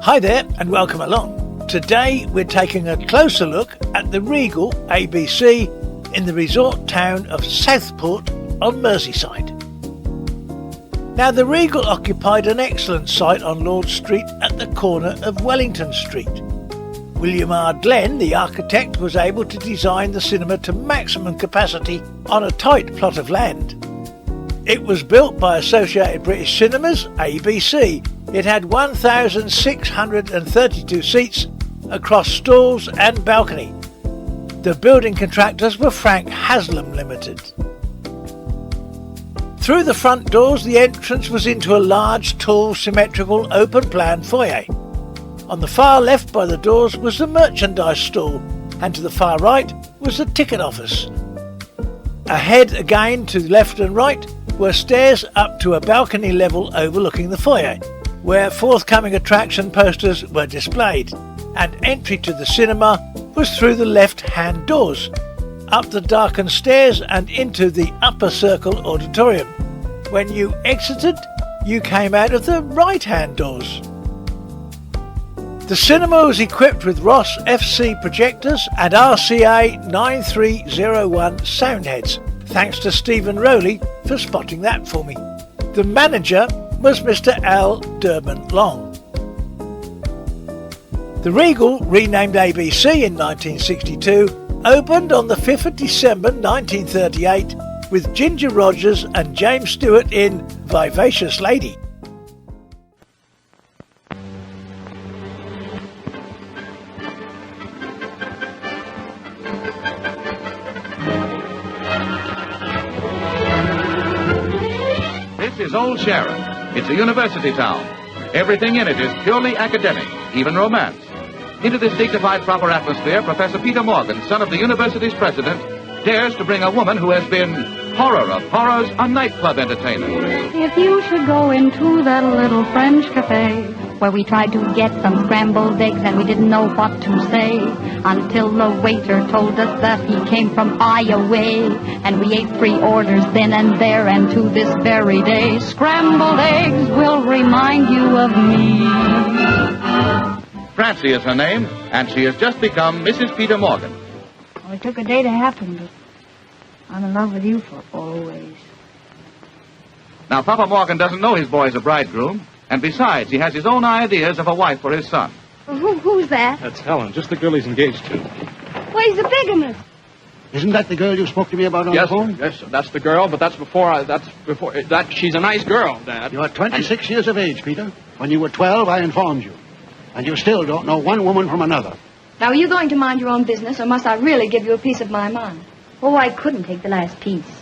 Hi there and welcome along. Today we're taking a closer look at the Regal ABC in the resort town of Southport on Merseyside. Now the Regal occupied an excellent site on Lord Street at the corner of Wellington Street. William R. Glenn, the architect, was able to design the cinema to maximum capacity on a tight plot of land. It was built by Associated British Cinemas, ABC. It had 1,632 seats across stalls and balcony. The building contractors were Frank Haslam Limited. Through the front doors, the entrance was into a large, tall, symmetrical, open-plan foyer. On the far left by the doors was the merchandise stall, and to the far right was the ticket office. Ahead again to left and right were stairs up to a balcony level overlooking the foyer, where forthcoming attraction posters were displayed, and entry to the cinema was through the left-hand doors, up the darkened stairs and into the upper circle auditorium. When you exited, you came out of the right-hand doors. The cinema was equipped with Ross FC projectors and RCA 9301 soundheads, thanks to Stephen Rowley for spotting that for me. The manager was Mr. Al Durban Long. The Regal, renamed ABC in 1962, opened on the 5th of December 1938 with Ginger Rogers and James Stewart in Vivacious Lady. This is Old Sharon. It's a university town. Everything in it is purely academic, even romance. Into this dignified, proper atmosphere, Professor Peter Morgan, son of the university's president, dares to bring a woman who has been horror of horrors, a nightclub entertainer. If you should go into that little French cafe where we tried to get some scrambled eggs and we didn't know what to say until the waiter told us that he came from Iowa, and we ate 3 orders then and there, and to this very day scrambled eggs will remind you of me. Francie is her name, and she has just become Mrs. Peter Morgan. Well, it took a day to happen, but I'm in love with you for always. Now, Papa Morgan doesn't know his boy's a bridegroom, and besides, he has his own ideas of a wife for his son. Who's that? That's Helen, just the girl he's engaged to. Well, he's a bigamist. Isn't that the girl you spoke to me about on the phone? Yes, that's the girl, but that's before she's a nice girl, Dad. You are 26 years of age, Peter. When you were 12, I informed you. And you still don't know one woman from another. Now, are you going to mind your own business, or must I really give you a piece of my mind? Oh, I couldn't take the last piece.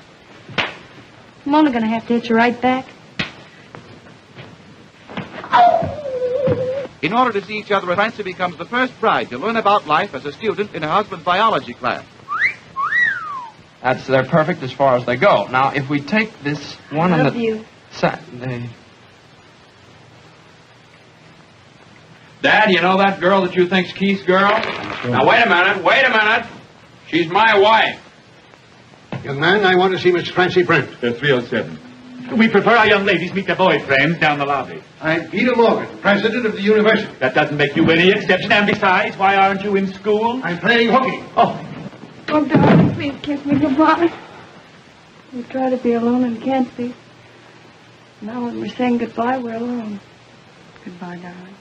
I'm only going to have to hit you right back. In order to see each other, Francie becomes the first bride to learn about life as a student in her husband's biology class. They're perfect as far as they go. Now, if we take this one I love you. Dad, you know that girl that you think's Keith's girl? Now, wait a minute. She's my wife. Young man, I want to see Miss Francie Brent. 307. We prefer our young ladies meet their boyfriends down the lobby. I'm Peter Morgan, president of the university. That doesn't make you any exception. And besides, why aren't you in school? I'm playing hooky. Oh, Darling, please kiss me goodbye. We try to be alone and can't be. Now when we're saying goodbye, we're alone. Goodbye, darling.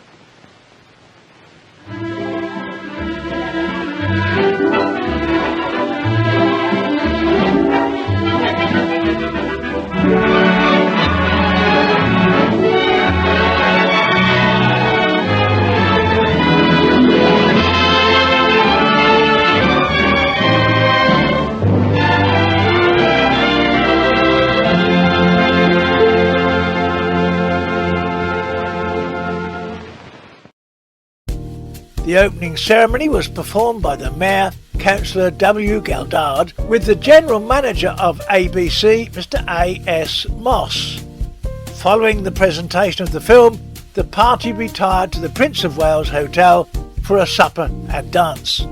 The opening ceremony was performed by the Mayor, Councillor W. Geldard, with the General Manager of ABC, Mr. A.S. Moss. Following the presentation of the film, the party retired to the Prince of Wales Hotel for a supper and dance.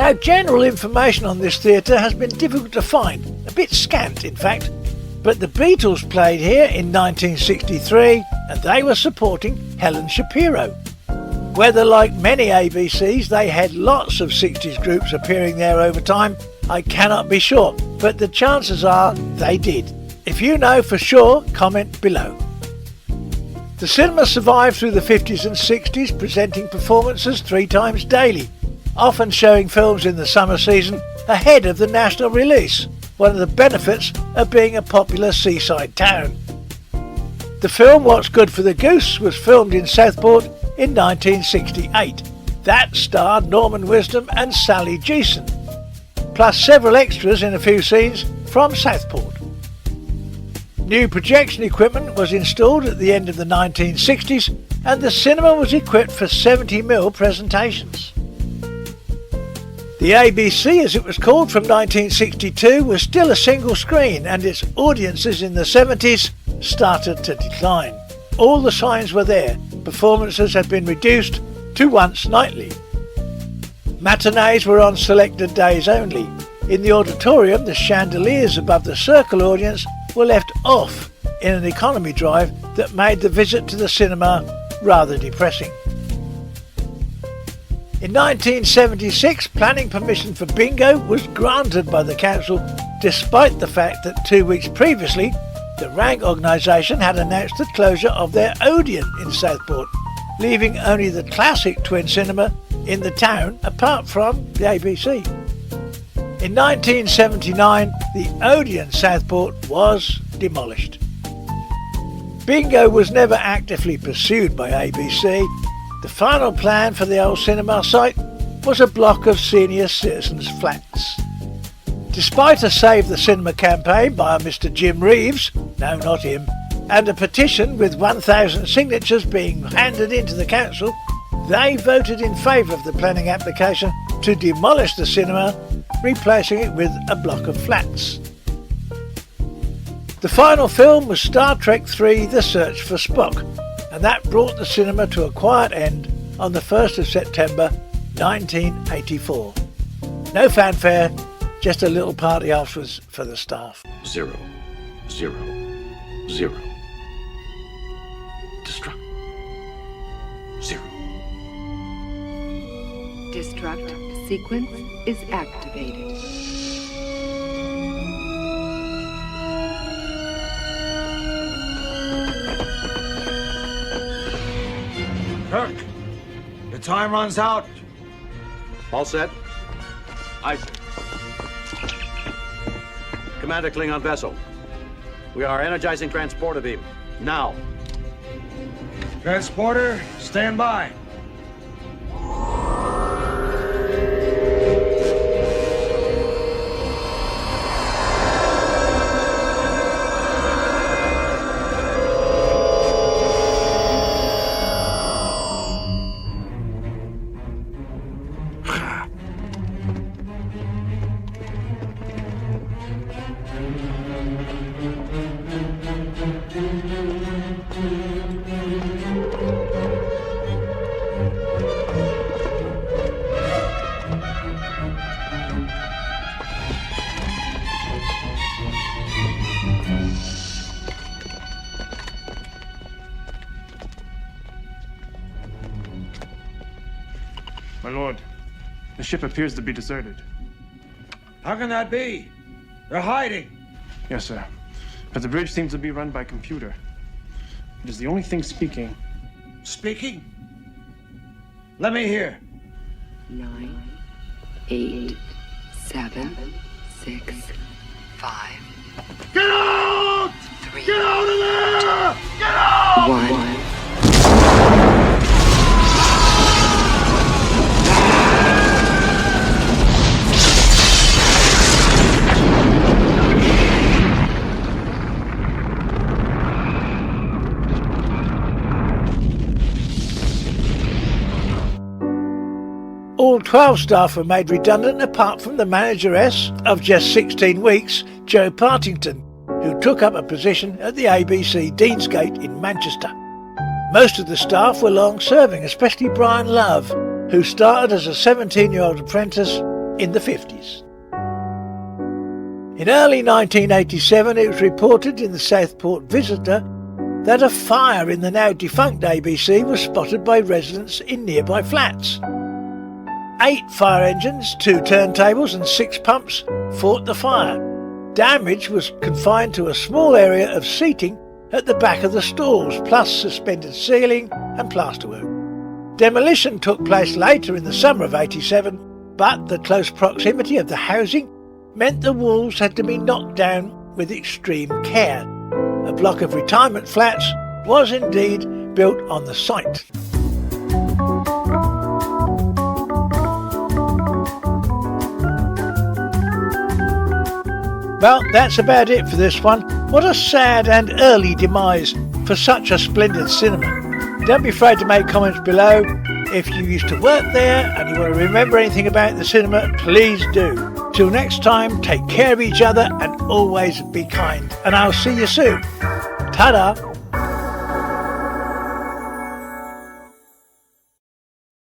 Now, general information on this theatre has been difficult to find, a bit scant in fact, but the Beatles played here in 1963 and they were supporting Helen Shapiro. Whether, like many ABCs, they had lots of 60s groups appearing there over time, I cannot be sure, but the chances are they did. If you know for sure, comment below. The cinema survived through the 50s and 60s, presenting performances 3 times daily, often showing films in the summer season ahead of the national release, one of the benefits of being a popular seaside town. The film What's Good for the Goose was filmed in Southport in 1968. That starred Norman Wisdom and Sally Geeson, plus several extras in a few scenes from Southport. New projection equipment was installed at the end of the 1960s and the cinema was equipped for 70mm presentations. The ABC, as it was called from 1962, was still a single screen and its audiences in the 70s started to decline. All the signs were there. Performances had been reduced to once nightly. Matinees were on selected days only. In the auditorium, the chandeliers above the circle audience were left off in an economy drive that made the visit to the cinema rather depressing. In 1976, planning permission for bingo was granted by the council, despite the fact that 2 weeks previously the rank organisation had announced the closure of their Odeon in Southport, leaving only the classic twin cinema in the town apart from the ABC. In 1979, the Odeon Southport was demolished. Bingo was never actively pursued by ABC. The final plan for the old cinema site was a block of senior citizens' flats. Despite a Save the Cinema campaign by a Mr. Jim Reeves, no not him, and a petition with 1,000 signatures being handed into the council, they voted in favour of the planning application to demolish the cinema, replacing it with a block of flats. The final film was Star Trek III: The Search for Spock, and that brought the cinema to a quiet end on the 1st of September 1984. No fanfare, just a little party afterwards for the staff. 0, 0, 0. Destruct. 0. Destruct sequence is activated. Kirk, the time runs out. All set? I see. Commander Klingon vessel. We are energizing transporter beam. Now. Transporter, stand by. My lord, the ship appears to be deserted. How can that be? They're hiding. Yes, sir. But the bridge seems to be run by computer. It is the only thing speaking. Speaking? Let me hear. 9, 8, 7, 6, 5. Get out! 3, Get out of there! Get out! 1. All 12 staff were made redundant apart from the manageress of just 16 weeks, Jo Partington, who took up a position at the ABC Deansgate in Manchester. Most of the staff were long-serving, especially Brian Love, who started as a 17-year-old apprentice in the 50s. In early 1987 it was reported in the Southport Visitor that a fire in the now defunct ABC was spotted by residents in nearby flats. 8 fire engines, 2 turntables and 6 pumps fought the fire. Damage was confined to a small area of seating at the back of the stalls, plus suspended ceiling and plasterwork. Demolition took place later in the summer of 87, but the close proximity of the housing meant the walls had to be knocked down with extreme care. A block of retirement flats was indeed built on the site. Well, that's about it for this one. What a sad and early demise for such a splendid cinema. Don't be afraid to make comments below. If you used to work there and you want to remember anything about the cinema, please do. Till next time, take care of each other and always be kind. And I'll see you soon. Ta-da!